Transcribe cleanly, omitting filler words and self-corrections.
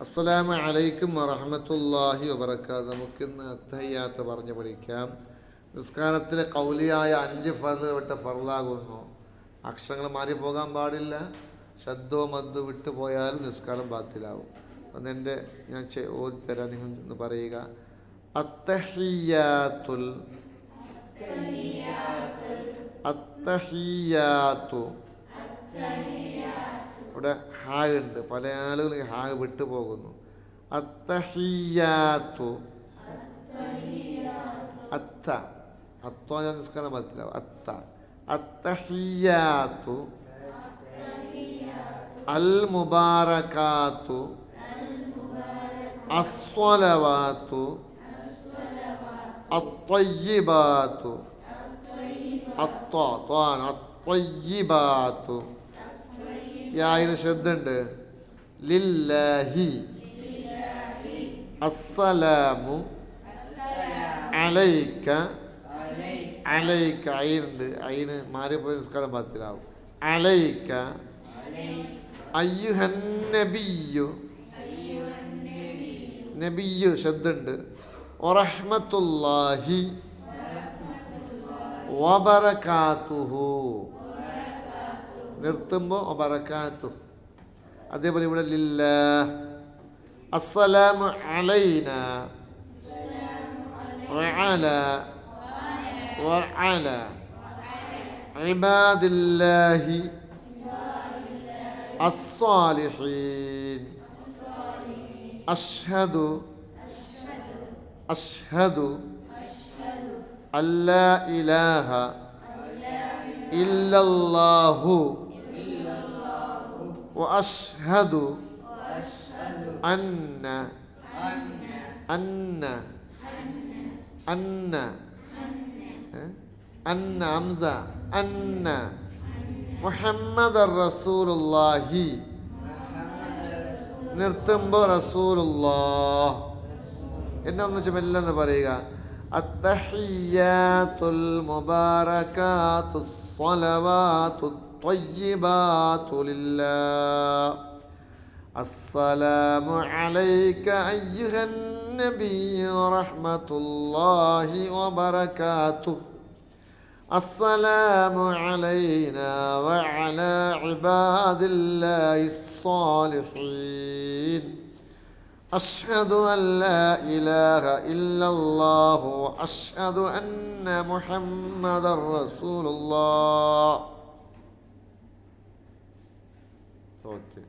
അസ്സലാമു അലൈക്കും വറഹ്മത്തുള്ളാഹി വബറകാതുഹു. നമുക്കിന്ന് അത്തഹിയ്യാത്ത് പറഞ്ഞു പഠിക്കാം. നിസ്കാരത്തിലെ കൗലിയായ 5 ഫർദ് വിട്ട ഫർലാകുന്നു. അക്ഷരങ്ങൾ മാറിപ്പോകാൻ പാടില്ല. ശബ്ദോ മദ്ദോ വിട്ടുപോയാലും നിസ്കാരം ബാത്തിലാവും. അതെൻ്റെ ഞാൻ ഓതിത്തരാം, നിങ്ങൾ ഒന്ന് പറയുക. അത്തഹിയ്യാത്തുൽ അത്തഹിയ്യാത്തു. ഇവിടെ ഹാ ഉണ്ട്, പല ആളുകൾ ഹാ വിട്ടു പോകുന്നു. അത്തഹിയ്യാത്തു. അത്ത അത്തോ ഞാൻ നിസ്കാരം മനസ്സിലാവും. അത്ത അത്തഹിയ്യാത്തു അൽ മുബാറകാത്തു അസ്സലവാത്തു അത്വയ്യിബാത്തു. അത്വയ്യിബാത്തു യായിന് ശ്രദ്ധയുണ്ട്. ലില്ലാഹി അസ്സലാമു അലൈക. അലൈക അയിനുണ്ട്, അയിന് മാറിപ്പോയി നിസ്കാരം പാത്തിലാവും. അലൈക അയ്യുഹൻ നബിയ്യു. നബിയ്യു ശ്രദ്ധയുണ്ട്. വറഹ്മത്തുള്ളാഹി വബറകാതുഹു. നിർത്തുമ്പോൾ വബറകാതുഹു. അതേപോലെ ഇവിടെ ലില്ലാഹ് അസ്സലാമു അലൈനാ വഅലാ ഇബാദില്ലാഹി അസ്സാലിഹീൻ. അഷ്ഹദു അല്ലാ ഇലാഹ ഇല്ലല്ലാഹു وأشهد أن حمزة أن محمد رسول الله. നിർത്തുമ്പോൾ റസൂലുള്ളാഹ് എന്നെ ഒന്നിച്ച് മെല്ലെന്ന് പറയുക. അത്തഹിയ്യാത്തുൽ മുബാറകാത്തുസ് സ്വലവാത്തു الطيبات لله. السلام عليك أيها النبي ورحمة الله وبركاته. السلام علينا وعلى عباد الله الصالحين. أشهد أن لا إله إلا الله وأشهد أن محمد رسول الله. Okay.